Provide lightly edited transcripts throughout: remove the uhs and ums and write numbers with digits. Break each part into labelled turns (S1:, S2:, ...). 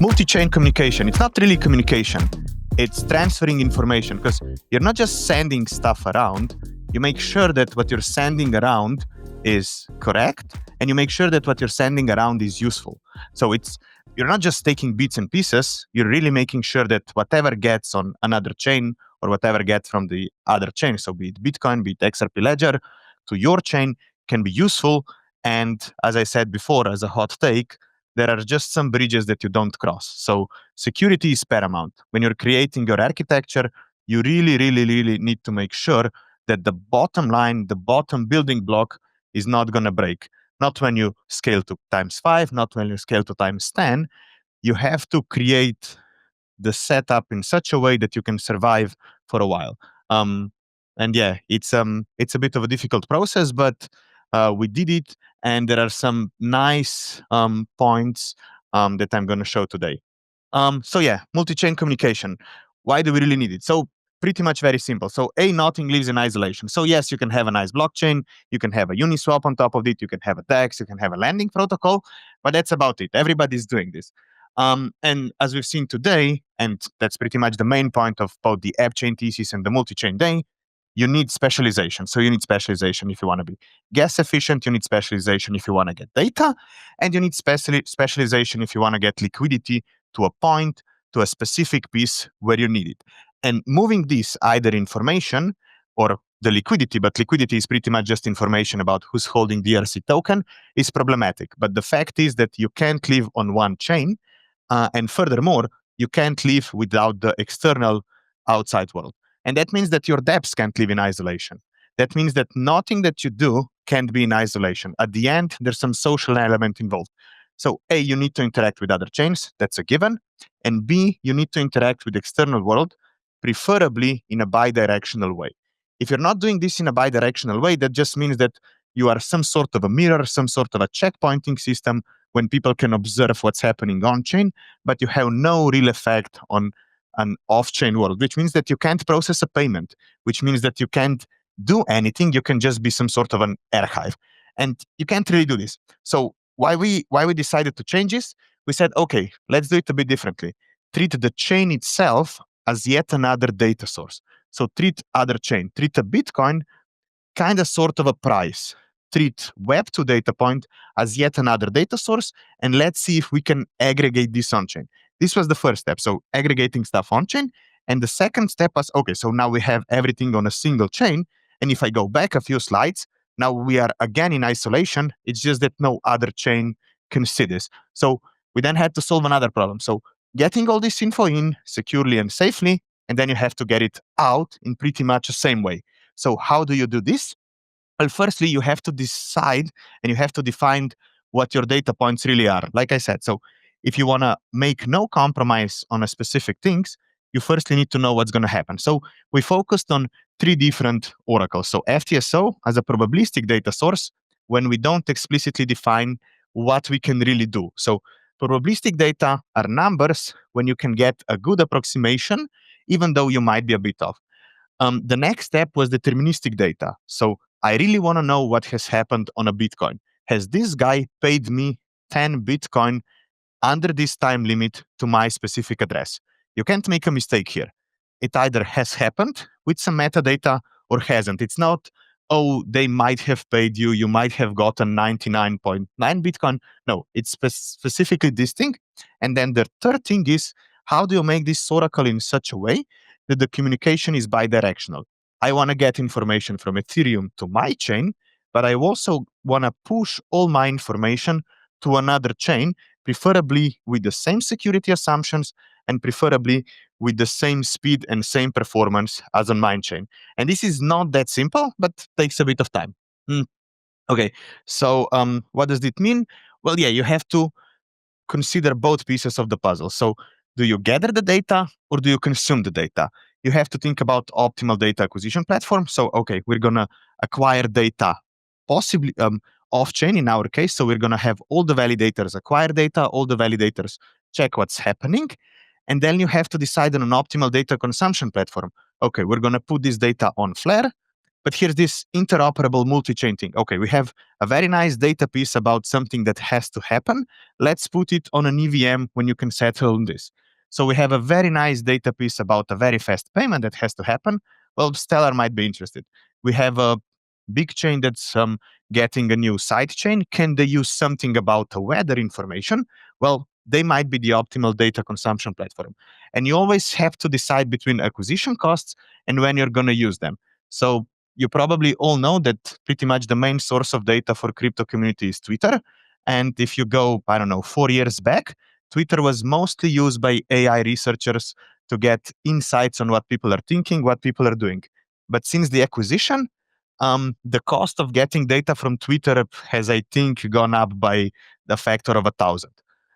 S1: Multi-chain communication, it's not really communication. It's transferring information, because you're not just sending stuff around. You make sure that what you're sending around is correct, and you make sure that what you're sending around is useful. So you're not just taking bits and pieces, you're really making sure that whatever gets on another chain or whatever gets from the other chain, so be it Bitcoin, be it XRP Ledger, to your chain, can be useful. And as I said before, as a hot take, there are just some bridges that you don't cross. So security is paramount. When you're creating your architecture, you really, really, really need to make sure that the bottom line, the bottom building block is not going to break. Not when you scale to ×5, not when you scale to ×10. You have to create the setup in such a way that you can survive for a while. And yeah, it's a bit of a difficult process, but we did it, and there are some nice points that I'm going to show today. So yeah, multi-chain communication. Why do we really need it? So pretty much very simple. So nothing lives in isolation. So yes, you can have a nice blockchain, you can have a Uniswap on top of it, you can have a DEX, you can have a lending protocol, but that's about it. Everybody's doing this. And as we've seen today, and that's pretty much the main point of both the app chain thesis and the multi-chain day, you need specialization. So you need specialization if you want to be gas efficient, you need specialization if you want to get data, and you need specialization if you want to get liquidity to a point, to a specific piece where you need it. And moving this, either information or the liquidity, but liquidity is pretty much just information about who's holding the ERC token, is problematic. But the fact is that you can't live on one chain, and furthermore, you can't live without the external outside world. And that means that your dApps can't live in isolation. That means that nothing that you do can't be in isolation. At the end, there's some social element involved. So A, you need to interact with other chains, that's a given. And B, you need to interact with the external world, preferably in a bi-directional way. If you're not doing this in a bi-directional way, that just means that you are some sort of a mirror, some sort of a checkpointing system when people can observe what's happening on-chain, but you have no real effect on an off-chain world, which means that you can't process a payment, which means that you can't do anything. You can just be some sort of an archive. And you can't really do this. So why we decided to change this? We said, okay, let's do it a bit differently. Treat the chain itself as yet another data source. So treat other chain, treat a Bitcoin kind of sort of a price. Treat Web2 data point as yet another data source, and let's see if we can aggregate this on-chain. This was the first step, so aggregating stuff on-chain. And the second step was, okay, so now we have everything on a single chain, and if I go back a few slides, now we are again in isolation. It's just that no other chain can see this. So we then had to solve another problem. So getting all this info in securely and safely, and then you have to get it out in pretty much the same way. So how do you do this? Well, firstly, you have to decide and you have to define what your data points really are. Like I said, so if you want to make no compromise on a specific things, you firstly need to know what's going to happen. So we focused on 3 different oracles. So FTSO as a probabilistic data source when we don't explicitly define what we can really do. So probabilistic data are numbers when you can get a good approximation, even though you might be a bit off. The next step was deterministic data. So I really want to know what has happened on a Bitcoin. Has this guy paid me 10 Bitcoin under this time limit to my specific address? You can't make a mistake here. It either has happened with some metadata or hasn't. It's not, oh, they might have paid you, you might have gotten 99.9 Bitcoin. No, it's specifically this thing. And then the third thing is, how do you make this oracle in such a way that the communication is bidirectional? I want to get information from Ethereum to my chain, but I also want to push all my information to another chain, preferably with the same security assumptions and preferably with the same speed and same performance as on my chain. And this is not that simple, but takes a bit of time. Okay, so what does it mean? Well, yeah, you have to consider both pieces of the puzzle. So do you gather the data or do you consume the data? You have to think about optimal data acquisition platform. So, okay, we're going to acquire data possibly off-chain in our case. So we're going to have all the validators acquire data, all the validators check what's happening. And then you have to decide on an optimal data consumption platform. Okay, we're going to put this data on Flare. But here's this interoperable multi-chain thing. Okay, we have a very nice data piece about something that has to happen. Let's put it on an EVM when you can settle on this. So we have a very nice data piece about a very fast payment that has to happen. Well, Stellar might be interested. We have a big chain that's getting a new side chain. Can they use something about the weather information? Well, they might be the optimal data consumption platform. And you always have to decide between acquisition costs and when you're going to use them. So you probably all know that pretty much the main source of data for crypto community is Twitter. And if you go, I don't know, 4 years back, Twitter was mostly used by AI researchers to get insights on what people are thinking, what people are doing. But since the acquisition, the cost of getting data from Twitter has, I think, gone up by the factor of 1,000.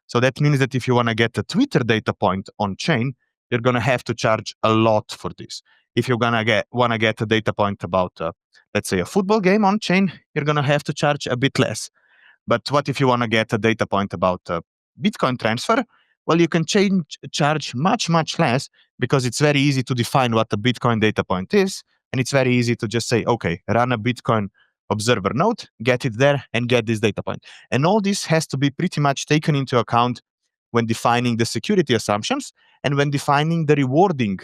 S1: So that means that if you want to get a Twitter data point on chain, you're going to have to charge a lot for this. If you're gonna want to get a data point about, let's say, a football game on chain, you're gonna have to charge a bit less. But what if you want to get a data point about Bitcoin transfer? Well, you can charge much less because it's very easy to define what the Bitcoin data point is, and it's very easy to just say, okay, run a Bitcoin observer node, get it there, and get this data point. And all this has to be pretty much taken into account when defining the security assumptions and when defining the rewarding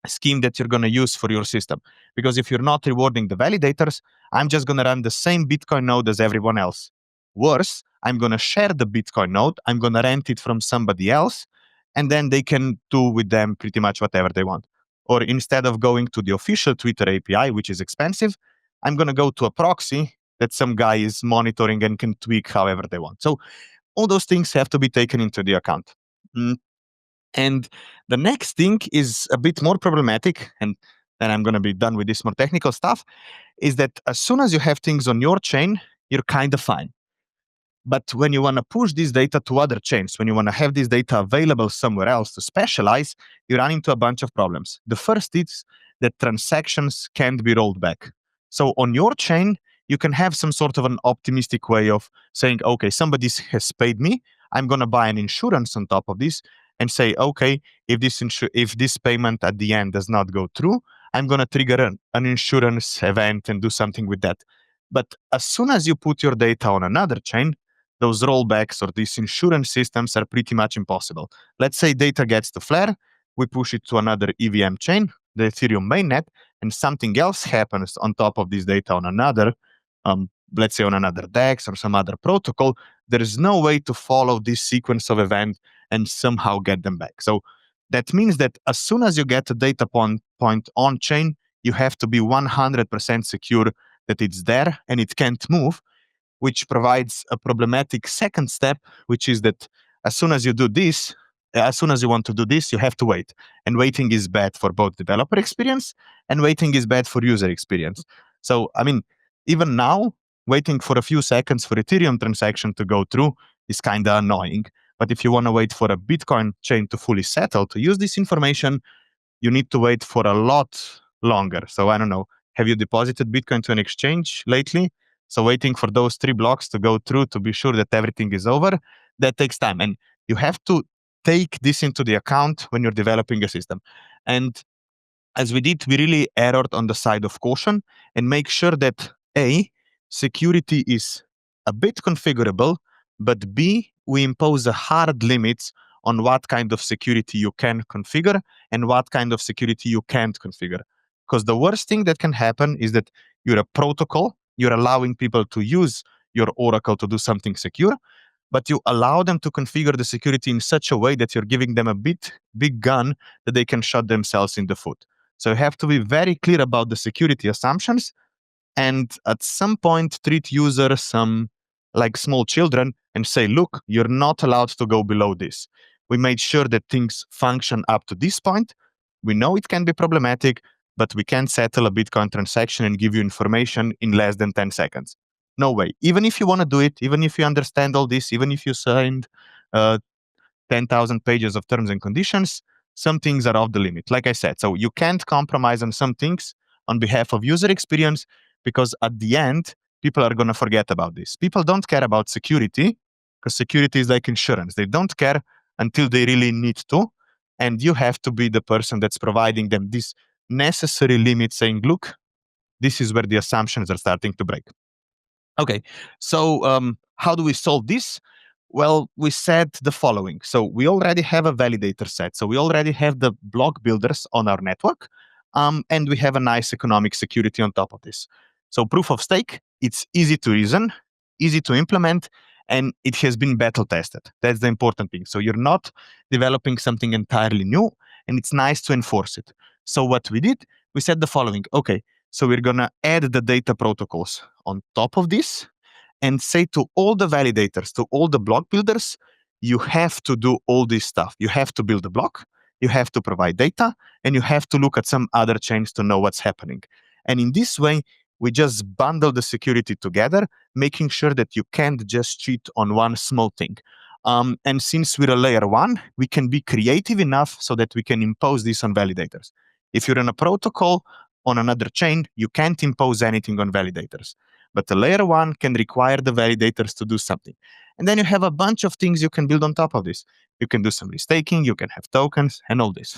S1: scheme that you're going to use for your system. Because if you're not rewarding the validators, I'm just going to run the same Bitcoin node as everyone else. Worse, I'm going to share the Bitcoin node, I'm going to rent it from somebody else, and then they can do with them pretty much whatever they want. Or instead of going to the official Twitter API, which is expensive, I'm going to go to a proxy that some guy is monitoring and can tweak however they want. So all those things have to be taken into the account. And the next thing is a bit more problematic, and then I'm going to be done with this more technical stuff, is that as soon as you have things on your chain, you're kind of fine. But when you want to push this data to other chains, when you want to have this data available somewhere else to specialize, you run into a bunch of problems. The first is that transactions can't be rolled back. So on your chain, you can have some sort of an optimistic way of saying, okay, somebody has paid me. I'm going to buy an insurance on top of this and say, okay, if this payment at the end does not go through, I'm going to trigger an insurance event and do something with that. But as soon as you put your data on another chain, those rollbacks or these insurance systems are pretty much impossible. Let's say data gets to Flare, we push it to another EVM chain, the Ethereum mainnet, and something else happens on top of this data on another, let's say on another DEX or some other protocol. There is no way to follow this sequence of events and somehow get them back. So that means that as soon as you get a data point on chain, you have to be 100% secure that it's there and it can't move, which provides a problematic second step, which is that as soon as you do this, as soon as you want to do this, you have to wait. And waiting is bad for both developer experience and waiting is bad for user experience. So, I mean, even now, waiting for a few seconds for Ethereum transaction to go through is kind of annoying. But if you want to wait for a Bitcoin chain to fully settle, to use this information, you need to wait for a lot longer. So I don't know, have you deposited Bitcoin to an exchange lately? So waiting for those 3 blocks to go through to be sure that everything is over, that takes time. And you have to take this into the account when you're developing a system. And as we did, we really erred on the side of caution and make sure that A, security is a bit configurable, but B, we impose a hard limits on what kind of security you can configure and what kind of security you can't configure. Because the worst thing that can happen is that you're a protocol, you're allowing people to use your Oracle to do something secure, but you allow them to configure the security in such a way that you're giving them a big gun that they can shot themselves in the foot. So you have to be very clear about the security assumptions and at some point treat users like small children and say, look, you're not allowed to go below this. We made sure that things function up to this point. We know it can be problematic, but we can settle a Bitcoin transaction and give you information in less than 10 seconds. No way. Even if you want to do it, even if you understand all this, even if you signed 10,000 pages of terms and conditions, some things are off the limit, like I said. So you can't compromise on some things on behalf of user experience because at the end, people are going to forget about this. People don't care about security because security is like insurance. They don't care until they really need to. And you have to be the person that's providing them this necessary limit saying, look, this is where the assumptions are starting to break. Okay, so how do we solve this? Well, we said the following. So we already have a validator set. So we already have the block builders on our network, and we have a nice economic security on top of this. So proof of stake, it's easy to reason, easy to implement, and it has been battle tested. That's the important thing. So you're not developing something entirely new, and it's nice to enforce it. So what we did, we said the following. Okay, so we're gonna add the data protocols on top of this and say to all the validators, to all the block builders, you have to do all this stuff. You have to build a block, you have to provide data, and you have to look at some other chains to know what's happening. And in this way, we just bundle the security together, making sure that you can't just cheat on one small thing. And since we're a layer one, we can be creative enough so that we can impose this on validators. If you're in a protocol on another chain, you can't impose anything on validators. But the layer one can require the validators to do something. And then you have a bunch of things you can build on top of this. You can do some restaking, you can have tokens, and all this.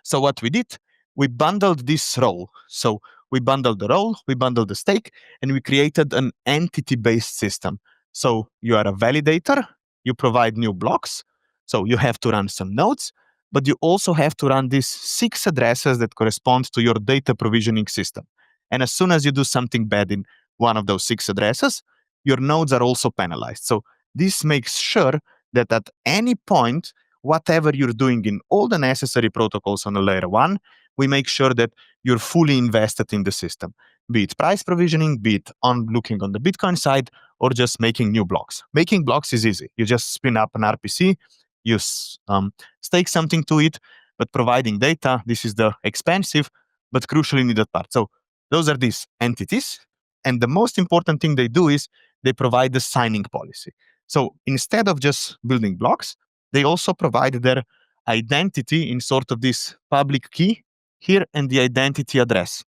S1: So what we did, we bundled this role. So we bundled the role, we bundled the stake, and we created an entity-based system. So you are a validator, you provide new blocks, so you have to run some nodes, but you also have to run these 6 addresses that correspond to your data provisioning system. And as soon as you do something bad in one of those 6 addresses, your nodes are also penalized. So this makes sure that at any point, whatever you're doing in all the necessary protocols on a layer one, we make sure that you're fully invested in the system, be it price provisioning, be it on looking on the Bitcoin side, or just making new blocks. Making blocks is easy. You just spin up an RPC, you stake something to it, but providing data, this is the expensive but crucially needed part. So those are these entities. And the most important thing they do is they provide the signing policy. So instead of just building blocks, they also provide their identity in sort of this public key here and the identity address.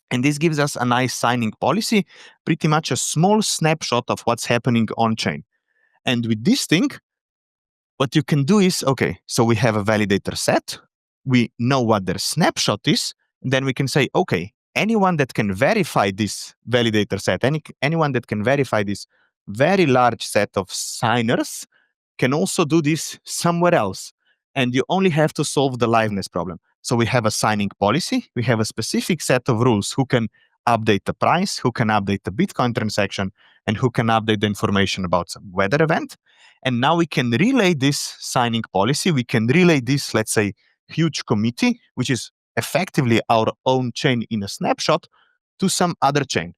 S1: And this gives us a nice signing policy, pretty much a small snapshot of what's happening on chain. And with this thing, what you can do is, okay, so we have a validator set, we know what their snapshot is, and then we can say, okay, anyone that can verify this validator set, anyone that can verify this very large set of signers can also do this somewhere else. And you only have to solve the liveness problem. So we have a signing policy, we have a specific set of rules who can update the price, who can update the Bitcoin transaction, and who can update the information about some weather event. And now we can relay this signing policy, we can relay this, let's say, huge committee, which is effectively our own chain in a snapshot, to some other chain.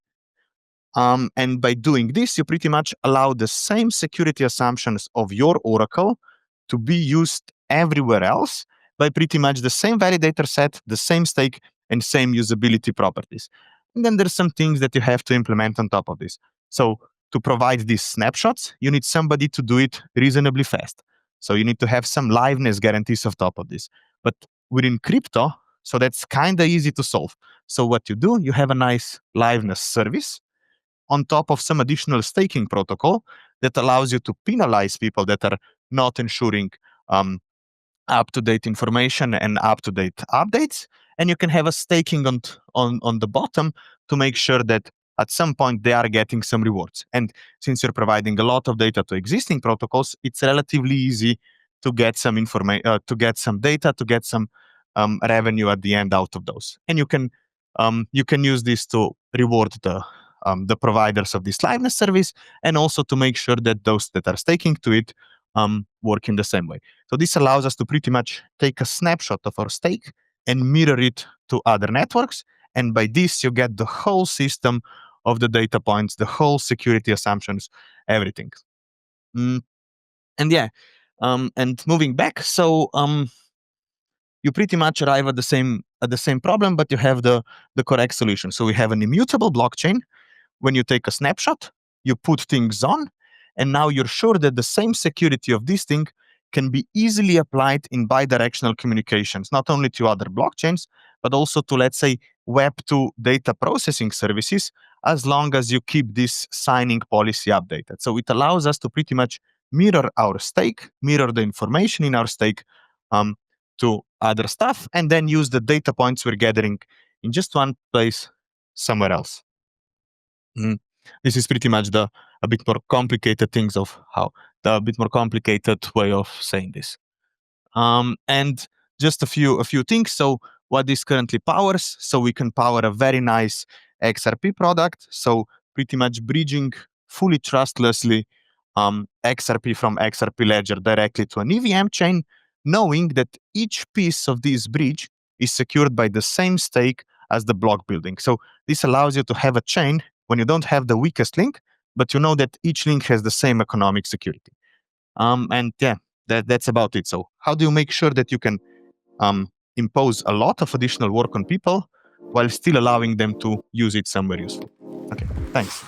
S1: And by doing this, you pretty much allow the same security assumptions of your Oracle to be used everywhere else by pretty much the same validator set, the same stake, and same usability properties. And then there's some things that you have to implement on top of this. So to provide these snapshots, you need somebody to do it reasonably fast. So you need to have some liveness guarantees on top of this. But within crypto, so that's kind of easy to solve. So what you do, you have a nice liveness service on top of some additional staking protocol that allows you to penalize people that are not ensuring up-to-date information and up-to-date updates. And you can have a staking on the bottom to make sure that at some point they are getting some rewards. And since you're providing a lot of data to existing protocols, it's relatively easy to get some information, to get some data, to get some revenue at the end out of those. And you can use this to reward the providers of this liveness service, and also to make sure that those that are staking to it work in the same way. So this allows us to pretty much take a snapshot of our stake and mirror it to other networks. And by this, you get the whole system of the data points, the whole security assumptions, everything. And yeah, and moving back, so you pretty much arrive at the same problem, but you have the correct solution. So we have an immutable blockchain. When you take a snapshot, you put things on, and now you're sure that the same security of this thing can be easily applied in bidirectional communications, not only to other blockchains, but also to, let's say, Web2 data processing services, as long as you keep this signing policy updated. So it allows us to pretty much mirror our stake, mirror the information in our stake to other stuff, and then use the data points we're gathering in just one place somewhere else. This is pretty much a bit more complicated things of how the bit more complicated way of saying this. And just a few things. So what this currently powers? So we can power a very nice XRP product. So pretty much bridging fully trustlessly XRP from XRP ledger directly to an EVM chain, knowing that each piece of this bridge is secured by the same stake as the block building. So this allows you to have a chain when you don't have the weakest link, but you know that each link has the same economic security. And yeah, that's about it. So how do you make sure that you can impose a lot of additional work on people while still allowing them to use it somewhere useful? Okay, thanks.